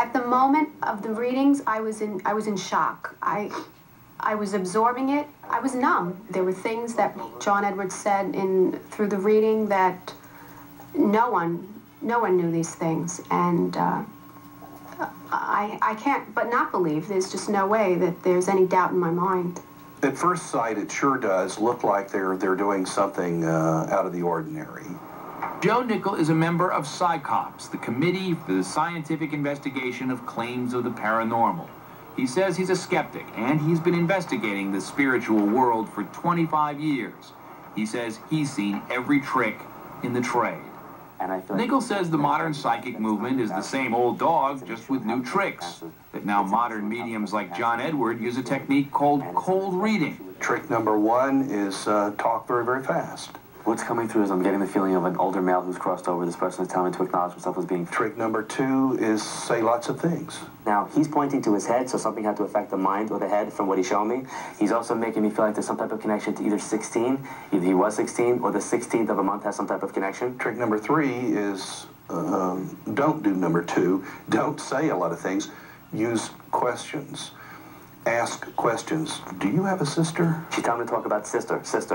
At the moment of the readings, I was in shock. I was absorbing it. I was numb. There were things that John Edwards said through the reading that no one knew these things, and I can't but not believe. There's just no way that there's any doubt in my mind. At first sight, it sure does look like they're doing something out of the ordinary. Joe Nickell is a member of PsyCops, the Committee for the Scientific Investigation of Claims of the Paranormal. He says he's a skeptic, and he's been investigating the spiritual world for 25 years. He says he's seen every trick in the trade. Nickell says the modern psychic movement is the same old dog, just with new tricks. That now modern mediums like John Edward use a technique called cold reading. Trick number one is talk very, very fast. What's coming through is I'm getting the feeling of an older male who's crossed over. This person is telling me to acknowledge himself as being... Trick number two is say lots of things. Now, he's pointing to his head, so something had to affect the mind or the head from what he's showing me. He's also making me feel like there's some type of connection to either 16, either he was 16, or the 16th of a month has some type of connection. Trick number three is don't do number two. Don't say a lot of things. Use questions. Ask questions. Do you have a sister? She's telling me to talk about sister. So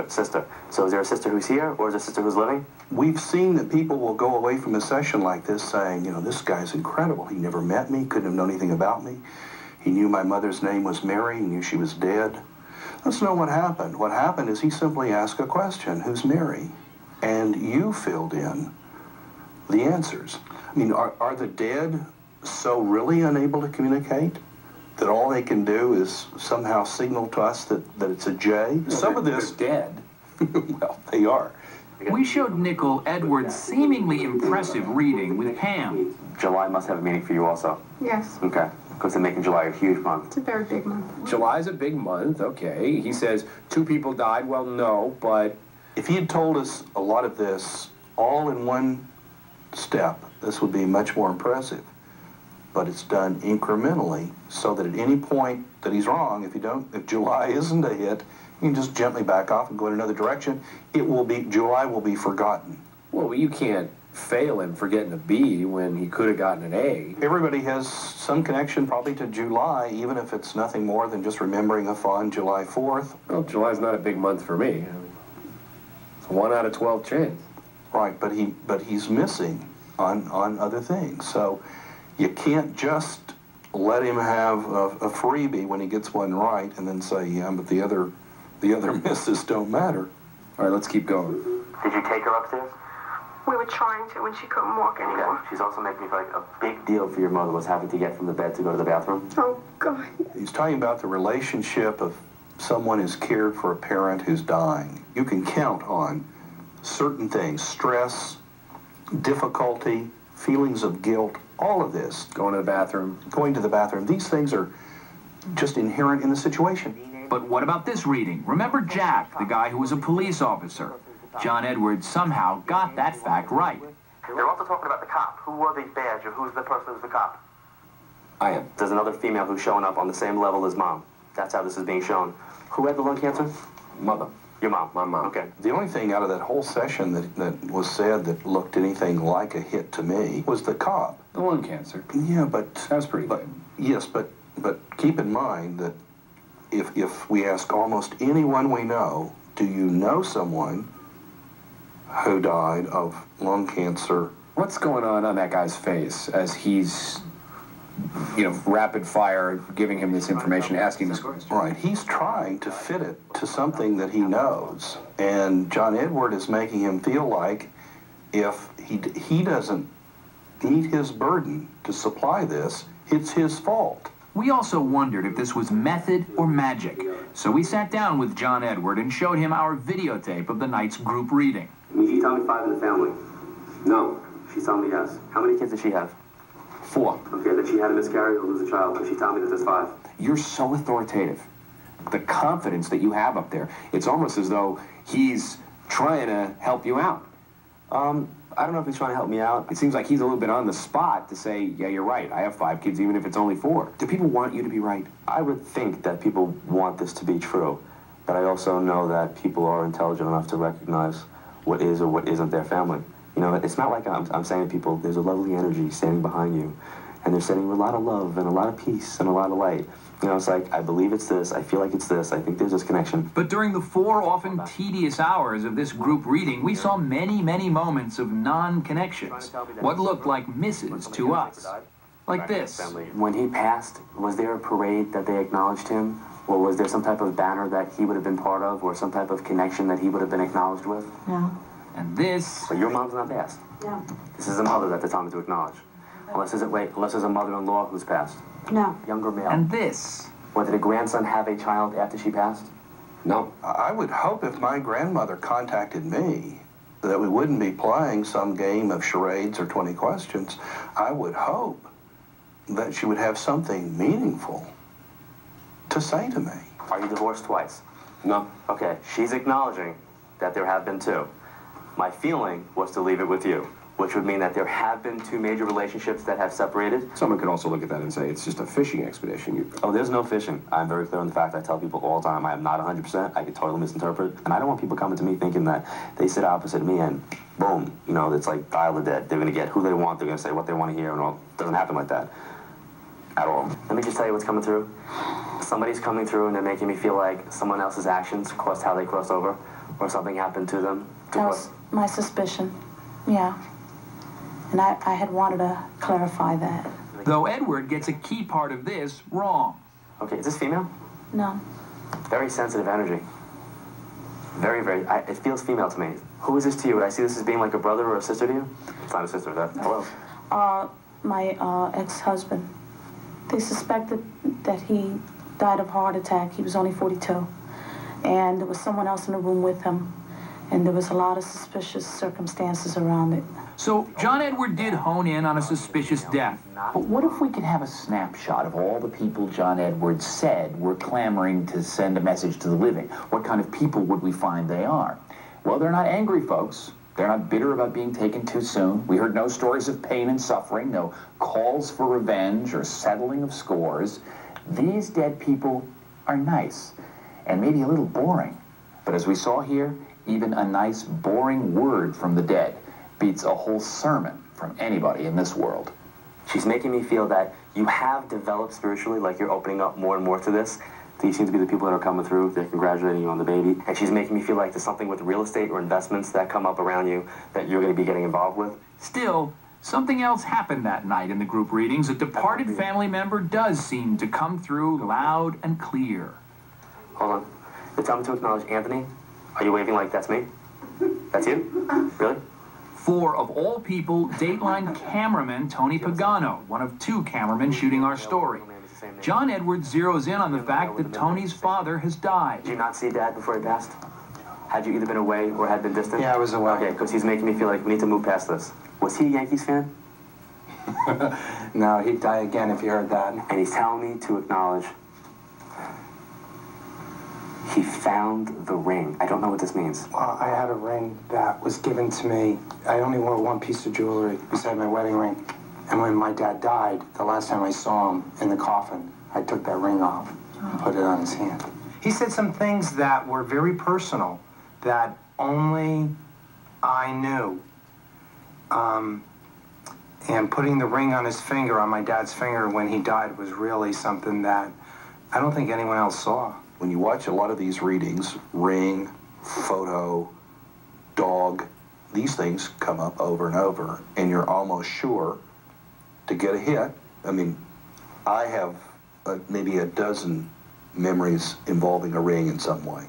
is there a sister who's here, or is there a sister who's living? We've seen that people will go away from a session like this saying, you know, this guy's incredible. He never met me, couldn't have known anything about me. He knew my mother's name was Mary, he knew she was dead. Let's know what happened. What happened is he simply asked a question, who's Mary? And you filled in the answers. I mean, are the dead so really unable to communicate that all they can do is somehow signal to us that it's a J? Well, some of this dead. Well, they are. We showed Nickell Edwards' seemingly impressive reading with Pam. July must have a meaning for you also. Yes. Okay. Because they're making July a huge month. It's a very big month. July's a big month, okay. He says 2 people died. Well, no, but... If he had told us a lot of this all in one step, this would be much more impressive. But it's done incrementally, so that at any point that he's wrong, if July isn't a hit, you can just gently back off and go in another direction. July will be forgotten. Well, you can't fail him for getting a B when he could have gotten an A. Everybody has some connection probably to July, even if it's nothing more than just remembering a fond July 4th. Well, July's not a big month for me. It's a 1 out of 12 chance. Right, but he's missing on other things. So you can't just let him have a freebie when he gets one right and then say, yeah, but the other misses don't matter. All right, let's keep going. Did you take her upstairs? We were trying to when she couldn't walk anymore. Okay. She's also making me feel like a big deal for your mother was having to get from the bed to go to the bathroom. Oh, God. He's talking about the relationship of someone who's cared for a parent who's dying. You can count on certain things, stress, difficulty, feelings of guilt, all of this. Going to the bathroom. Going to the bathroom. These things are just inherent in the situation. But what about this reading? Remember Jack, the guy who was a police officer? John Edwards somehow got that fact right. They're also talking about the cop. Who wore the badge, or who's the person who's the cop? I am. There's another female who's showing up on the same level as Mom. That's how this is being shown. Who had the lung cancer? Mother. Your mom. My mom. Okay. The only thing out of that whole session that was said that looked anything like a hit to me was the cop. The lung cancer. Yeah, but... That was pretty good. Yes, but keep in mind that if we ask almost anyone we know, do you know someone who died of lung cancer? What's going on that guy's face as he's, rapid fire giving him this information, asking this question? Right. He's trying to fit it to something that he knows. And John Edward is making him feel like if he doesn't meet his burden to supply this, it's his fault. We also wondered if this was method or magic. So we sat down with John Edward and showed him our videotape of the night's group reading. She told me 5 in the family. No. She's telling me yes. How many kids did she have? 4. Okay, that she had a miscarriage or lose a child, but she told me that there's 5. You're so authoritative. The confidence that you have up there, it's almost as though he's trying to help you out. I don't know if he's trying to help me out. It seems like he's a little bit on the spot to say, yeah, you're right, I have 5 kids, even if it's only 4. Do people want you to be right? I would think that people want this to be true, but I also know that people are intelligent enough to recognize what is or what isn't their family. It's not like I'm saying to people, there's a lovely energy standing behind you, and they're sending you a lot of love and a lot of peace and a lot of light. You know, it's like, I believe it's this, I feel like it's this, I think there's this connection. But during the 4 often tedious hours of this group reading, we saw many, many moments of non-connections, what looked like misses to us. Like this. When he passed, was there a parade that they acknowledged him? Or was there some type of banner that he would have been part of, or some type of connection that he would have been acknowledged with? No. And this... But your mom's not passed. No. This is a mother that they're telling me to acknowledge. Unless there's a mother-in-law who's passed. No. Younger male. And this... Or did a grandson have a child after she passed? No. I would hope if my grandmother contacted me that we wouldn't be playing some game of charades or 20 questions. I would hope that she would have something meaningful to say to me. Are you divorced twice? No. Okay, she's acknowledging that there have been 2. My feeling was to leave it with you, which would mean that there have been 2 major relationships that have separated. Someone could also look at that and say it's just a fishing expedition. Oh, there's no fishing. I'm very clear on the fact. I tell people all the time I am not 100%. I could totally misinterpret. And I don't want people coming to me thinking that they sit opposite me and boom, you know, it's like dial the dead. They're going to get who they want. They're going to say what they want to hear, and all. It doesn't happen like that at all. Let me just tell you what's coming through. Somebody's coming through and they're making me feel like someone else's actions caused how they crossed over, or something happened to them. That was my suspicion, yeah. And I had wanted to clarify that. Though Edward gets a key part of this wrong. Okay, is this female? No. Very sensitive energy. Very, very, it feels female to me. Who is this to you? Would I see this as being like a brother or a sister to you? It's not a sister, is that? Hello? My ex-husband. They suspected that he died of heart attack. He was only 42. And there was someone else in the room with him. And there was a lot of suspicious circumstances around it. So John Edward did hone in on a suspicious death. But what if we could have a snapshot of all the people John Edward said were clamoring to send a message to the living? What kind of people would we find they are? Well, they're not angry folks. They're not bitter about being taken too soon. We heard no stories of pain and suffering, no calls for revenge or settling of scores. These dead people are nice and maybe a little boring. But as we saw here, even a nice, boring word from the dead beats a whole sermon from anybody in this world. She's making me feel that you have developed spiritually, like you're opening up more and more to this. These seem to be the people that are coming through. They're congratulating you on the baby. And she's making me feel like there's something with real estate or investments that come up around you that you're going to be getting involved with. Still, something else happened that night in the group readings. A departed family member does seem to come through loud and clear. Hold on. They tell me to acknowledge Anthony. Are you waving like that's me? That's you? Really? For, of all people, Dateline cameraman Tony Pagano, one of 2 cameramen shooting our story. John Edwards zeroes in on the fact that Tony's father has died. Did you not see Dad before he passed? Had you either been away or had been distant? Yeah, I was away. Okay, because he's making me feel like we need to move past this. Was he a Yankees fan? No, he'd die again if he heard that. And he's telling me to acknowledge he found the ring. I don't know what this means. I had a ring that was given to me. I only wore 1 piece of jewelry beside my wedding ring. And when my dad died, the last time I saw him in the coffin, I took that ring off and put it on his hand. He said some things that were very personal that only I knew. And putting the ring on his finger, on my dad's finger when he died, was really something that I don't think anyone else saw. When you watch a lot of these readings, ring, photo, dog, these things come up over and over, and you're almost sure to get a hit. I mean, I have maybe a dozen memories involving a ring in some way.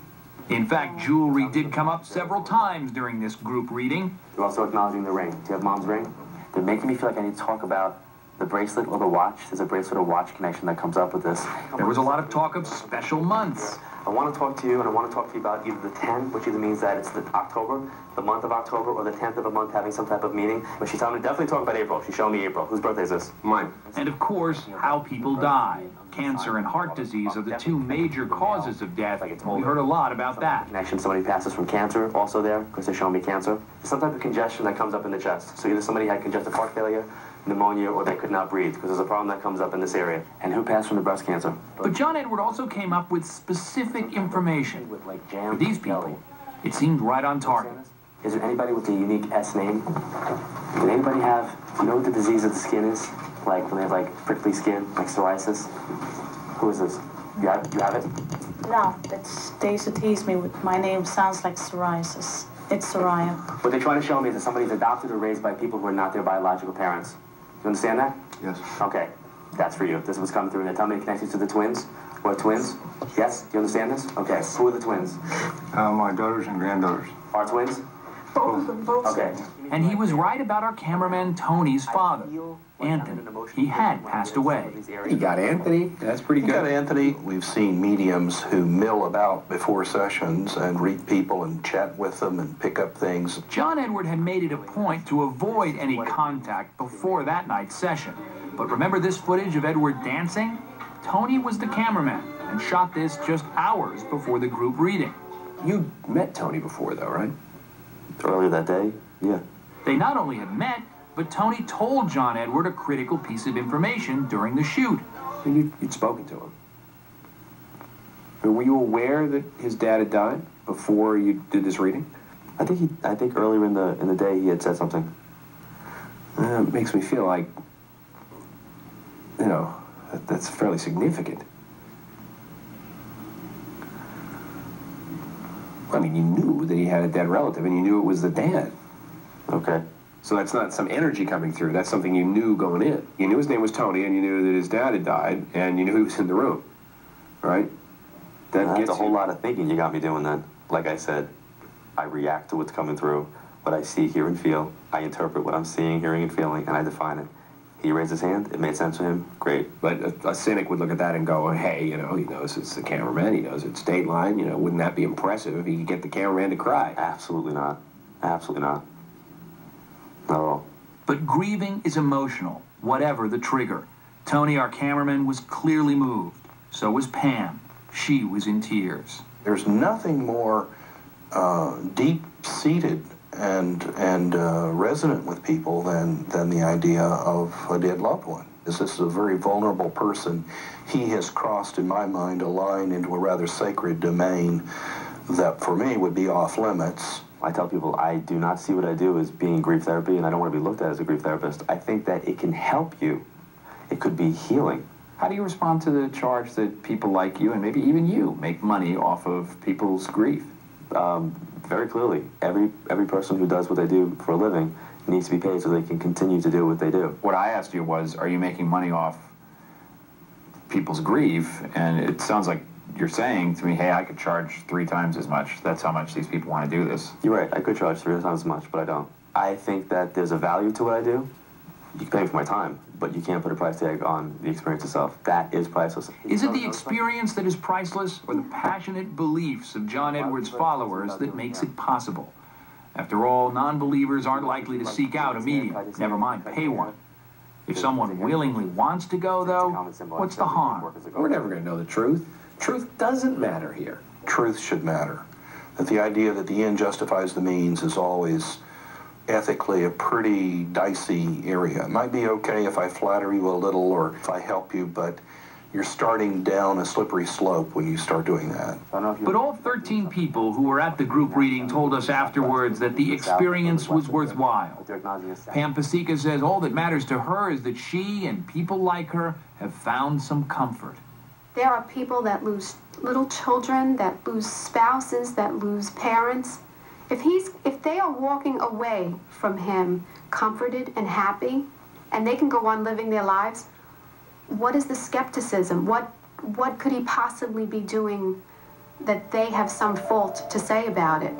In fact, jewelry did come up several times during this group reading. You're also acknowledging the ring. Do you have Mom's ring? They're making me feel like I need to talk about the bracelet or the watch. There's a bracelet or watch connection that comes up with this. There was a lot of talk of special months. I want to talk to you, and I want to talk to you about either the 10, which either means that it's the October, the month of October, or the 10th of a month having some type of meaning. But she's telling me to definitely talk about April. She's showing me April. Whose birthday is this? Mine. And of course, how people die. Cancer and heart disease are the 2 major causes of death. We heard a lot about that. Connection, somebody passes from cancer, also there, because they're showing me cancer. Some type of congestion that comes up in the chest. So either somebody had congestive heart failure, pneumonia, or they could not breathe, because there's a problem that comes up in this area. And who passed from the breast cancer? But John Edward also came up with specific information. For these people, it seemed right on target. Is there anybody with a unique S name? Did anybody have, do you know what the disease of the skin is? like when they have like prickly skin, like psoriasis? Who is this? You have it? No, they used to tease me with my name sounds like psoriasis. It's Soraya. What they're trying to show me is that somebody's adopted or raised by people who are not their biological parents. You understand that? Yes. Okay, that's for you. This was coming through. Now tell me, connect you to the twins. What twins? Yes? Do you understand this? Okay. Who are the twins? My daughters and granddaughters. Our twins? Both. Okay. And he was right about our cameraman Tony's father, Anthony. He had passed away. You got Anthony. That's pretty You good. got Anthony. We've seen mediums who mill about before sessions and read people and chat with them and pick up things. John Edward had made it a point to avoid any contact before that night's session. But remember this footage of Edward dancing? Tony was the cameraman and shot this just hours before the group reading. You met Tony before, though, right? Earlier that day? Yeah. They not only had met, but Tony told John Edward a critical piece of information during the shoot. And you'd spoken to him. But were you aware that his dad had died before you did this reading? I think earlier in the day he had said something. It makes me feel like, you know, that's fairly significant. I mean, you knew that he had a dead relative, and you knew it was the dad. Okay. So that's not some energy coming through. That's something you knew going in. You knew his name was Tony, and you knew that his dad had died, and you knew he was in the room, right? That's a whole lot of thinking you got me doing then. Like I said, I react to what's coming through, what I see, hear, and feel. I interpret what I'm seeing, hearing, and feeling, and I define it. He raised his hand. It made sense to him. Great. But a cynic would look at that and go, hey, you know, he knows it's the cameraman. He knows it's Dateline. You know, wouldn't that be impressive if he could get the cameraman to cry? Absolutely not. Absolutely not. Not at all. But grieving is emotional, whatever the trigger. Tony, our cameraman, was clearly moved. So was Pam. She was in tears. There's nothing more deep-seated and resonant with people than the idea of a dead loved one. This is a very vulnerable person. He has crossed, in my mind, a line into a rather sacred domain that, for me, would be off limits. I tell people I do not see what I do as being grief therapy, and I don't want to be looked at as a grief therapist. I think that it can help you. It could be healing. How do you respond to the charge that people like you, and maybe even you, make money off of people's grief? Very clearly, every person who does what they do for a living needs to be paid so they can continue to do what they do. What I asked you was, are you making money off people's grief? And it sounds like you're saying to me, hey, I could charge 3 times as much. That's how much these people want to do this. You're right. I could charge 3 times as much, but I don't. I think that there's a value to what I do. You can pay me for my time, but you can't put a price tag on the experience itself. That is priceless. Is it the experience that is priceless, or the passionate beliefs of John Edward's followers that makes it possible? After all, non-believers aren't likely to seek out a medium, never mind pay one. If someone willingly wants to go, though, what's the harm? We're never going to know the truth. Truth doesn't matter here. Truth should matter. That the idea that the end justifies the means is always ethically a pretty dicey area. It might be okay if I flatter you a little or if I help you, but you're starting down a slippery slope when you start doing that. But all 13 people who were at the group reading told us afterwards that the experience was worthwhile. Pam Pasica says all that matters to her is that she and people like her have found some comfort. There are people that lose little children, that lose spouses, that lose parents. If they are walking away from him comforted and happy, and they can go on living their lives, what is the skepticism? What could he possibly be doing that they have some fault to say about it?